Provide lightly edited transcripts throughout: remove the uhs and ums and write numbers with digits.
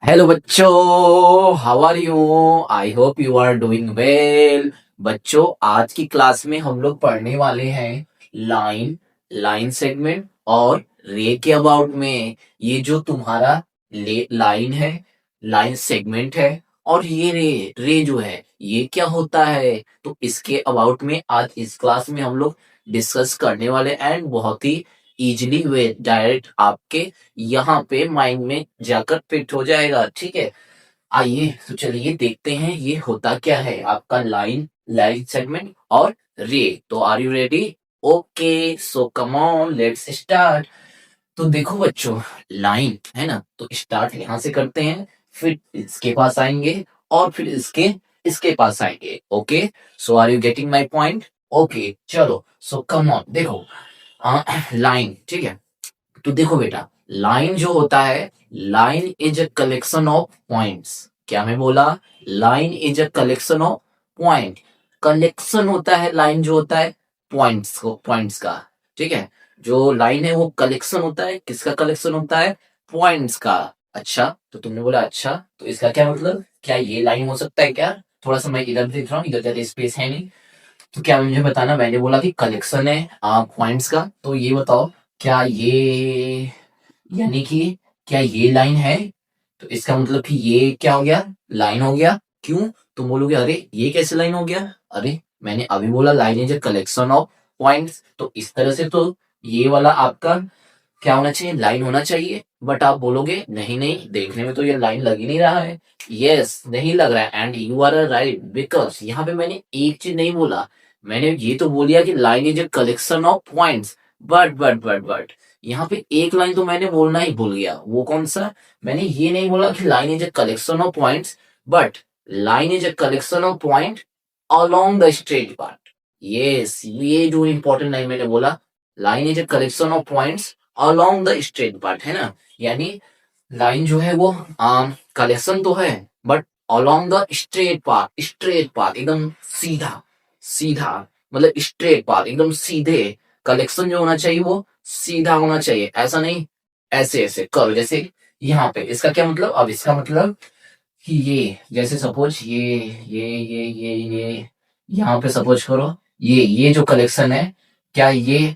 Hello बच्चों, how are you? I hope you are doing well. बच्चों, आज की क्लास में हम लोग पढ़ने वाले हैं लाइन, लाइन सेगमेंट और रे के अबाउट में। ये जो तुम्हारा लाइन है, लाइन सेगमेंट है, और ये रे रे जो है ये क्या होता है, तो इसके अबाउट में आज इस क्लास में हम लोग डिस्कस करने वाले। एंड बहुत ही इजीली वे डायरेक्ट आपके यहाँ पे माइंड में जाकर फिट हो जाएगा। ठीक है, आइए तो चलिए देखते हैं ये होता क्या है आपका लाइन, लाइन सेगमेंट और रे। तो are you ready? Okay, so come on, let's start. तो देखो बच्चों, लाइन है ना, तो स्टार्ट यहां से करते हैं, फिर इसके पास आएंगे और फिर इसके पास आएंगे। Okay, so are you getting my point? Okay चलो, सो कम ऑन। देखो लाइन, ठीक है, तो देखो बेटा, लाइन जो होता है, line is a collection of points. क्या मैं बोला? Line is a collection of point. Collection होता है लाइन जो होता है पॉइंट्स का। ठीक है, जो लाइन है वो कलेक्शन होता है, किसका कलेक्शन होता है? पॉइंट्स का। अच्छा, तो तुमने बोला अच्छा, तो इसका क्या मतलब? क्या ये लाइन हो सकता है क्या? थोड़ा सा मैं इधर देख रहा हूँ, इधर ज्यादा स्पेस है नहीं, तो क्या मुझे बताना, मैंने बोला कि कलेक्शन है पॉइंट्स का, तो ये बताओ, क्या ये, यानी कि क्या ये लाइन है? तो इसका मतलब कि ये क्या हो गया? लाइन हो गया। क्यों? तुम बोलोगे अरे ये कैसे लाइन हो गया? अरे मैंने अभी बोला line is a collection of points, तो इस तरह से तो ये वाला आपका क्या होना चाहिए? लाइन होना चाहिए। बट आप बोलोगे नहीं नहीं, देखने में तो ये लाइन लग ही नहीं रहा है। यस, नहीं लग रहा है, and you are right, because यहाँ पे मैंने एक चीज नहीं बोला। मैंने ये तो बोल दिया कि line is a collection of points, but यहाँ पे एक लाइन तो मैंने बोलना ही भूल गया। वो कौन सा? मैंने ये नहीं बोला कि line is a collection of points, but line is a collection of point along the straight part. Yes, ये जो इंपॉर्टेंट लाइन मैंने बोला, line is a collection of points along the straight part, है ना। यानी लाइन जो है वो कलेक्शन तो है, but along the straight path एकदम सीधा, सीधा, मतलब स्ट्रेट पाथ एकदम सीधे। कलेक्शन जो होना चाहिए वो सीधा होना चाहिए, ऐसा नहीं ऐसे ऐसे करो जैसे यहाँ पे। इसका क्या मतलब? अब इसका मतलब कि ये, जैसे सपोज ये यहाँ पे सपोज करो, ये जो कलेक्शन है, क्या ये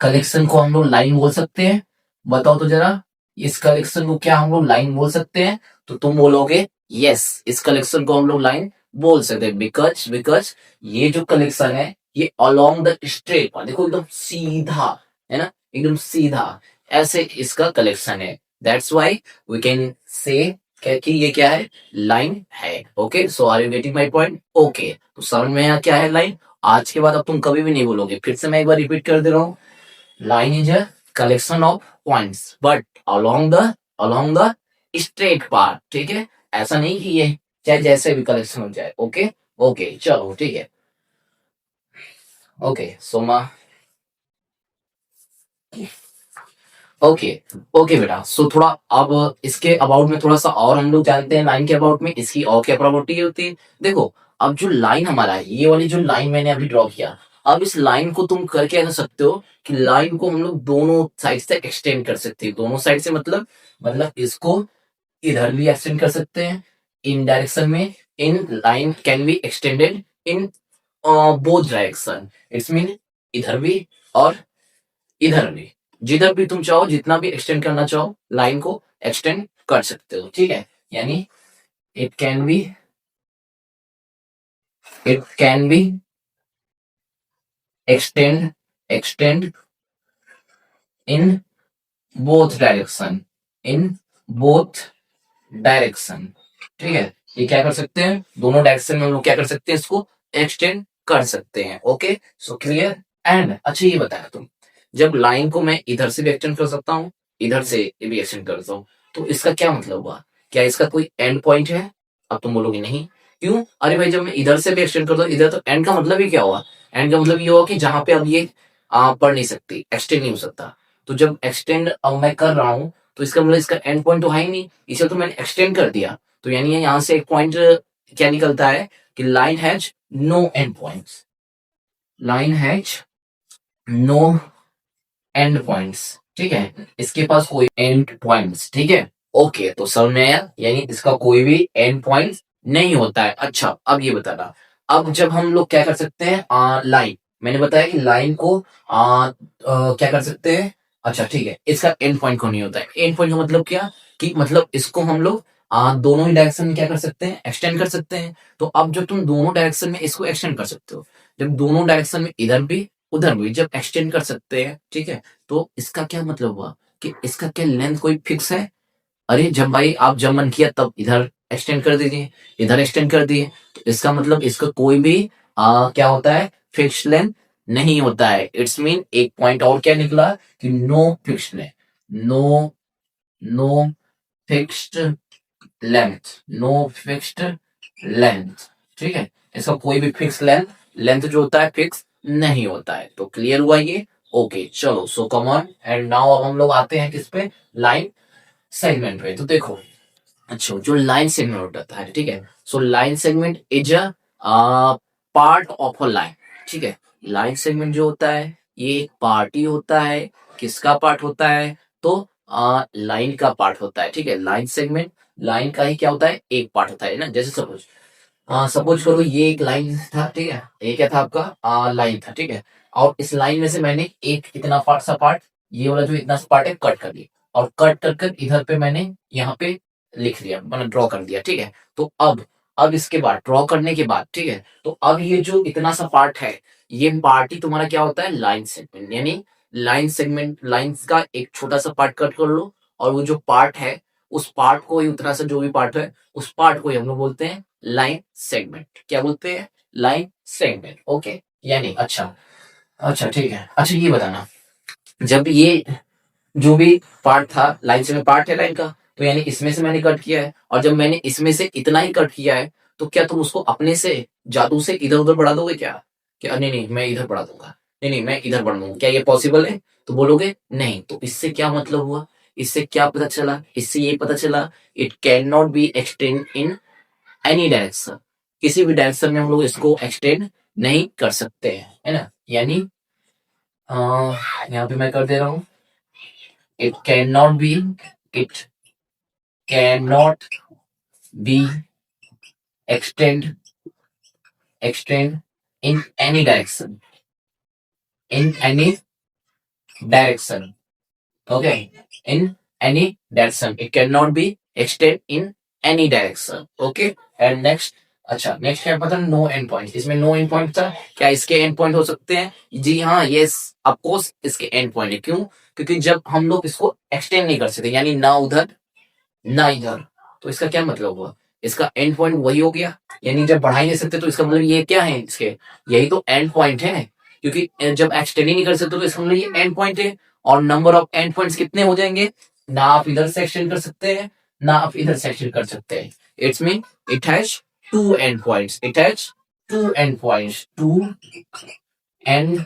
कलेक्शन को हम लोग लाइन बोल सकते हैं? बताओ तो जरा, इस कलेक्शन को क्या हम लोग लाइन बोल सकते हैं? तो तुम बोलोगे यस, इस कलेक्शन को हम लोग लाइन बोल सकते हैं, बिकॉज बिकॉज ये जो कलेक्शन है ये अलोंग द स्ट्रेट, देखो एकदम सीधा, है ना, एकदम सीधा, ऐसे इसका कलेक्शन है। That's why we can say कि ये क्या है? लाइन है। Okay, so are you getting my point? Okay, तो समझ में आया क्या है लाइन। आज के बाद अब तुम कभी भी नहीं बोलोगे। फिर से मैं एक बार रिपीट कर दे रहा हूँ, line is a collection of points but along the straight path। ठीक है, ऐसा नहीं कि ये चाहे जैसे भी कलेक्शन हो जाए। ओके ओके चलो ठीक है। ओके सोमा, ओके ओके बेटा, सो थोड़ा अब इसके अबाउट में थोड़ा सा और हम लोग जानते हैं। लाइन के अबाउट में इसकी और क्या प्रॉपर्टी होती है? देखो, अब जो लाइन हमारा है, ये वाली जो लाइन मैंने अभी ड्रॉ किया, अब इस लाइन को तुम करके कर सकते हो कि लाइन को हम लोग दोनों साइड से एक्सटेंड कर सकते हैं। दोनों साइड से मतलब इसको इधर भी एक्सटेंड कर सकते हैं इन डायरेक्शन में। In line can be extended in both direction, it's mean इधर भी और इधर भी। जिधर भी तुम चाहो, जितना भी एक्सटेंड करना चाहो, लाइन को एक्सटेंड कर सकते हो। ठीक है, यानी it can be it can be extend extend in both direction, in both direction. ठीक है, ये क्या कर सकते हैं? दोनों डायरेक्शन में हम लोग क्या कर सकते हैं? इसको एक्सटेंड कर सकते हैं। Okay, so clear. एंड अच्छा ये बताया तुम, जब लाइन को मैं इधर से भी एक्सटेंड कर सकता हूँ, इधर से भी एक्सटेंड कर सकता हूँ, तो इसका क्या मतलब हुआ? क्या इसका कोई एंड पॉइंट है? अब तुम बोलोगे नहीं। क्यों? अरे भाई, जब मैं इधर से भी एक्सटेंड करता हूँ इधर, तो एंड का मतलब ही क्या हुआ? एंड का मतलब ये हुआ कि जहां पे अब ये पढ़ नहीं सकती, एक्सटेंड नहीं हो सकता। तो जब एक्सटेंड अब मैं कर रहा हूँ, तो इसका मतलब इसका एंड पॉइंट तो है ही नहीं, इसे तो मैंने एक्सटेंड कर दिया। तो यानी यहां से एक पॉइंट क्या निकलता है कि line has no end points, line has no end points. ठीक है, इसके पास कोई एंड पॉइंट्स। ठीक है, ओके, तो समझ में आया, यानी इसका कोई भी एंड पॉइंट नहीं होता है। अच्छा, अब ये बताना, अब जब हम लोग क्या कर सकते हैं, लाइन, मैंने बताया कि लाइन को क्या कर सकते हैं। अच्छा ठीक है, इसका एंड पॉइंट को नहीं होता है। एंड पॉइंट का मतलब क्या, कि मतलब इसको हम लोग दोनों ही डायरेक्शन में क्या कर सकते हैं, एक्सटेंड कर सकते हैं। तो अब जब तुम दोनों डायरेक्शन में इसको एक्सटेंड कर सकते हो, जब दोनों डायरेक्शन में इधर भी उधर भी जब एक्सटेंड कर सकते हैं, ठीक है, तो इसका क्या मतलब हुआ, कि इसका क्या लेंथ कोई फिक्स है। अरे जब भाई आप जब मन किया तब इधर एक्सटेंड कर दीजिए, इधर एक्सटेंड कर दिए, तो इसका मतलब इसका कोई भी क्या होता है, फिक्स लेंथ नहीं होता है। इट्स मीन एक पॉइंट और क्या निकला, कि no fixed length, no no fixed length, no fixed length, ठीक है, इसका कोई भी फिक्स लेंथ लेंथ जो होता है फिक्स नहीं होता है। तो क्लियर हुआ ये। ओके चलो, so come on and now अब हम लोग आते हैं किस पे, लाइन सेगमेंट पे। तो देखो, अच्छा जो लाइन सेगमेंट होता है, ठीक है, so line segment is a part of a line, ठीक है, लाइन सेगमेंट जो होता है ये एक पार्ट ही होता है। किसका पार्ट होता है, तो लाइन का पार्ट होता है, ठीक है, लाइन सेगमेंट लाइन का ही क्या होता है, एक पार्ट होता है ना। जैसे सपोज सपोज करो ये एक लाइन था, ठीक है, ये क्या था आपका लाइन था, ठीक है, और इस लाइन में से मैंने एक इतना पार्ट सा पार्ट, ये वाला जो इतना सा पार्ट है कट कर लिया, और कट कर कर इधर पे मैंने यहाँ पे लिख लिया, मतलब ड्रॉ कर दिया, ठीक है। तो अब इसके बाद ड्रॉ करने के बाद, ठीक है, तो अब ये जो इतना सा पार्ट है, ये पार्ट ही तुम्हारा क्या होता है, लाइन सेगमेंट। यानी लाइन सेगमेंट, लाइंस का एक छोटा सा पार्ट कट कर लो, और वो जो पार्ट है उस पार्ट को ही, उतना सा जो भी पार्ट है उस पार्ट को ही हम लोग बोलते हैं लाइन सेगमेंट। क्या बोलते हैं, लाइन सेगमेंट। ओके, यानी अच्छा, अच्छा ठीक है। अच्छा ये बताना, जब ये जो भी पार्ट था लाइन से में पार्ट है लाइन का, तो यानी इसमें से मैंने कट किया है, और जब मैंने इसमें से इतना ही कट किया है, तो क्या तुम उसको अपने से जादू से इधर उधर बढ़ा दोगे क्या, कि नहीं नहीं मैं इधर बढ़ा दूंगा, नहीं नहीं मैं इधर बढ़ दूंगा, क्या ये पॉसिबल है, तो बोलोगे नहीं। तो इससे क्या मतलब हुआ, इससे क्या पता चला, इससे ये पता चला it can not be extend in any direction, किसी भी डायरेक्शन में हम लोग इसको एक्सटेंड नहीं कर सकते हैं, है ना। यानी यहाँ पे मैं कर दे रहा हूँ, it can not be, it can not be extend in any direction, in any direction, okay, in any direction, it cannot be extend in any direction, okay। and next, अच्छा नेक्स्ट क्या पता, नो एंड पॉइंट, इसमें no and point था, क्या इसके and point हो सकते हैं, जी हाँ, यस ऑफ कोर्स इसके एंड पॉइंट है। क्यों, क्योंकि जब हम लोग इसको एक्सटेंड नहीं कर सकते, यानी ना उधर ना इधर, तो इसका क्या मतलब हुआ, इसका एंड पॉइंट वही हो गया। यानी जब बढ़ा ही नहीं सकते तो इसका मतलब ये क्या है, इसके यही तो एंड पॉइंट है, क्योंकि जब एक्सटेंड ही नहीं कर सकते तो इसका मतलब ये एंड पॉइंट है। और नंबर ऑफ एंड पॉइंट्स कितने हो जाएंगे, ना आप इधर से एक्सटेंड कर सकते हैं, ना आप इधर से एक्सटेंड कर सकते हैं। It's mean it has two end points, it has two end points, two end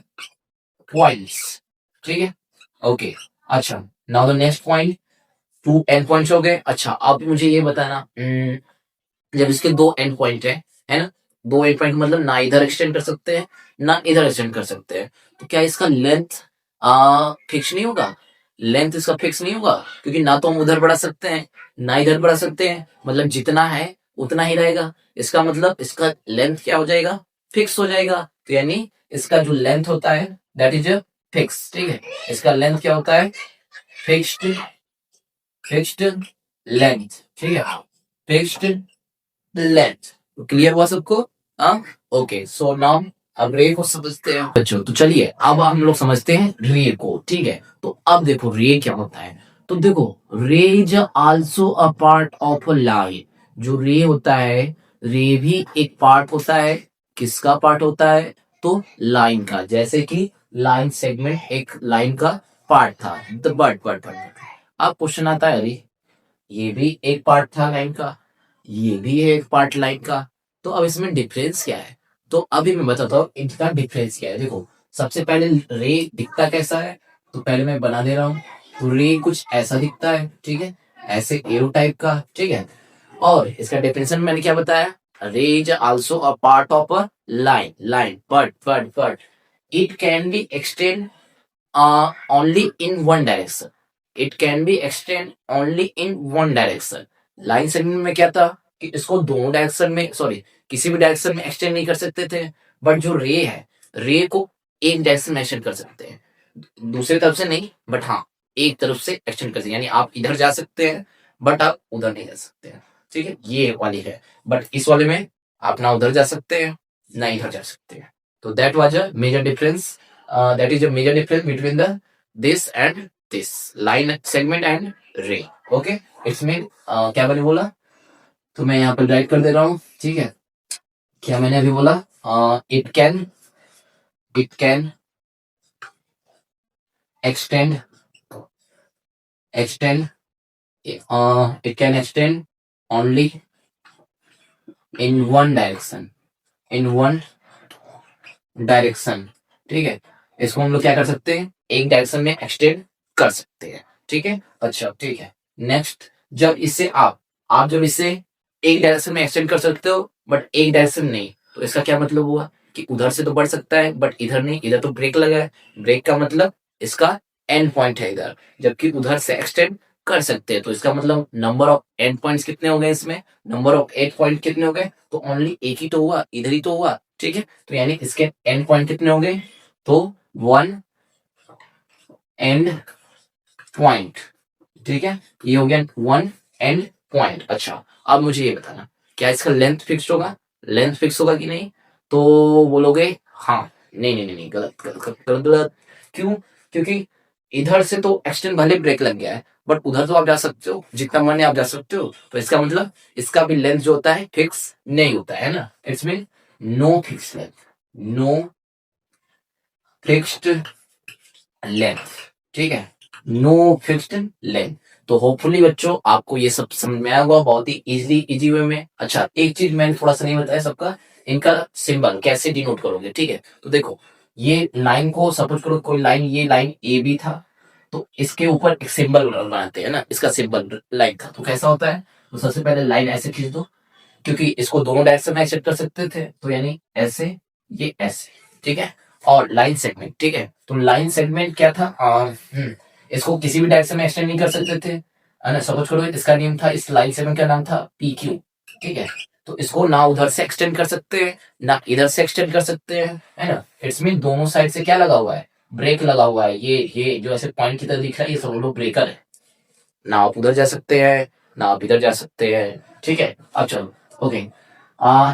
points, ठीक है। ओके, अच्छा now the next point, two end points हो गए। अच्छा अब मुझे ये बताना, जब इसके दो एंड पॉइंट है ना, दो एंड पॉइंट मतलब ना इधर एक्सटेंड कर सकते हैं ना इधर एक्सटेंड कर सकते हैं, तो क्या इसका लेंथ फिक्स नहीं होगा, लेंथ इसका फिक्स नहीं होगा, क्योंकि ना तो हम उधर बढ़ा सकते हैं ना इधर बढ़ा सकते हैं, मतलब जितना है उतना ही रहेगा। इसका मतलब इसका लेंथ क्या हो जाएगा, फिक्स हो जाएगा। तो यानी इसका जो लेंथ होता है दैट इज फिक्स, ठीक है, इसका लेंथ क्या होता है, फिक्स्ड, फिक्स्ड लेंथ, ठीक है, फिक्स्ड लेंथ। क्लियर हुआ सबको, हाँ। ओके सो नाउ अब रे को समझते हैं बच्चों। तो चलिए अब हम लोग समझते हैं रे को, ठीक है। तो अब देखो रे क्या होता है, तो देखो रे is also a part of a line. जो रे होता है, रे भी एक पार्ट होता है, किसका पार्ट होता है, तो लाइन का। जैसे कि लाइन सेगमेंट एक लाइन का पार्ट था, बट अब क्वेश्चन आता है, अरे ये भी एक पार्ट था लाइन का, ये भी है एक पार्ट लाइन का, तो अब इसमें डिफरेंस क्या है। तो अभी मैं बताता हूँ इनका डिफरेंस क्या है। देखो सबसे पहले रे दिखता कैसा है, तो पहले मैं बना दे रहा हूँ। तो रे कुछ ऐसा दिखता है, ठीक है, ऐसे एरो टाइप का, ठीक है। और इसका डेफिनेशन मैंने क्या बताया, रे is also a part of a line but it can be extend only in one direction, it can be extend only in one direction. Line segment में क्या था कि इसको दोनों डायरेक्शन में, सॉरी, किसी भी डायरेक्शन में एक्सटेंड नहीं कर सकते थे। बट जो रे है, रे को एक डायरेक्शन में एक्सटेंड कर सकते हैं, दूसरी तरफ से नहीं, बट हाँ एक तरफ से एक्सटेंड कर सकते हैं। यानी आप इधर जा सकते हैं बट आप उधर नहीं जा सकते हैं। ठीक है, ये वाली है। बट इस वाले में आप ना उधर जा सकते हैं ना इधर जा सकते हैं। तो that was a major difference, that is a major difference between the this and this, line segment and ray. Okay, it's mean क्या मैंने बोला, तो मैं यहाँ पर राइट कर दे रहा हूँ। ठीक है, क्या मैंने अभी बोला, it can extend it can extend only in one direction, ठीक है, इसको हम लोग क्या कर सकते हैं, एक डायरेक्शन में एक्सटेंड कर सकते हैं। ठीक है, अच्छा ठीक है। नेक्स्ट, जब इसे आप जब इसे एक डायरेक्शन में एक्सटेंड कर सकते हो बट एक डायरेक्शन नहीं, तो इसका क्या मतलब हुआ कि उधर से तो बढ़ सकता है बट इधर नहीं, इधर तो ब्रेक लगा है। ब्रेक का मतलब इसका एंड पॉइंट है इधर, जबकि उधर से एक्सटेंड कर सकते हैं। तो इसका मतलब नंबर ऑफ एंड पॉइंट्स कितने हो गए इसमें, नंबर ऑफ एंड पॉइंट कितने हो गए, तो ओनली एक ही तो हुआ, इधर ही तो हुआ। ठीक है, तो यानी इसके एंड पॉइंट कितने हो गए, तो वन एंड पॉइंट। ठीक है, ये हो गया वन एंड पॉइंट। अच्छा, अब मुझे ये बताना, क्या इसका लेंथ फिक्स होगा, लेंथ फिक्स होगा कि नहीं, तो बोलोगे हाँ, नहीं नहीं नहीं नहीं, गलत गलत गलत गलत। क्यों, क्योंकि इधर से तो एक्सटेंड भले ब्रेक लग गया है बट उधर तो आप जा सकते हो, जितना मन है आप जा सकते हो। तो इसका मतलब इसका भी लेंथ जो होता है फिक्स नहीं होता है ना, it's mean no fix length, no fixed length. ठीक है, नो फिक्स्ड लेंथ। तो होपफुली बच्चों आपको ये सब समझ में आया होगा बहुत ही इजी वे में। अच्छा, एक चीज मैंने थोड़ा सा नहीं बताया सबका, इनका सिंबल कैसे डिनोट करोगे। ठीक है, तो देखो ये लाइन को सपोज करो कोई लाइन, ये लाइन ए बी था, तो इसके ऊपर एक सिंबल बनाते हैं ना, इसका सिंबल लाइन था, तो कैसा होता है, तो सबसे पहले लाइन ऐसे खींच दो, क्योंकि इसको दोनों डायरेक्शन में एक्सेप्ट कर सकते थे, तो यानी ऐसे, ये ऐसे। ठीक है, और लाइन सेगमेंट, ठीक है, तो लाइन सेगमेंट क्या था, इसको किसी भी डायरेक्शन में एक्सटेंड नहीं कर सकते थे, है ना। सपोज करो इसका नेम था, इस लाइन सेगमेंट का नाम था पी क्यू। ठीक है, तो इसको ना उधर से एक्सटेंड कर सकते हैं ना इधर से एक्सटेंड कर सकते हैं, है ना। इट्स मीन दोनों साइड से क्या लगा हुआ है, ब्रेक लगा हुआ है। ये जो ऐसे पॉइंट की तरह दिख रहा है, ये सब लोग ब्रेकर है, ना आप उधर जा सकते हैं ना आप इधर जा सकते हैं। ठीक है, अब चलो, ओके,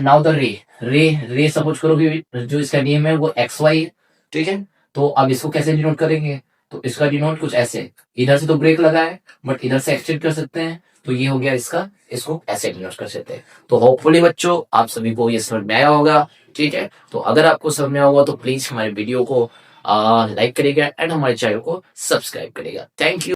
नाउ द रे, रे सपोज करो कि जो इसका नेम है वो एक्स वाई। ठीक है, तो अब इसको कैसे डिनोट करेंगे, तो इसका डिनोट कुछ ऐसे, इधर से तो ब्रेक लगा है बट इधर से एक्सटेंड कर सकते हैं, तो ये हो गया इसका, इसको ऐसे डिनोट कर सकते हैं। तो होपफुली बच्चों आप सभी को ये समझ में आया होगा। ठीक है, तो अगर आपको समझ में आया होगा तो प्लीज हमारे वीडियो को लाइक करिएगा एंड हमारे चैनल को सब्सक्राइब करिएगा। Thank you.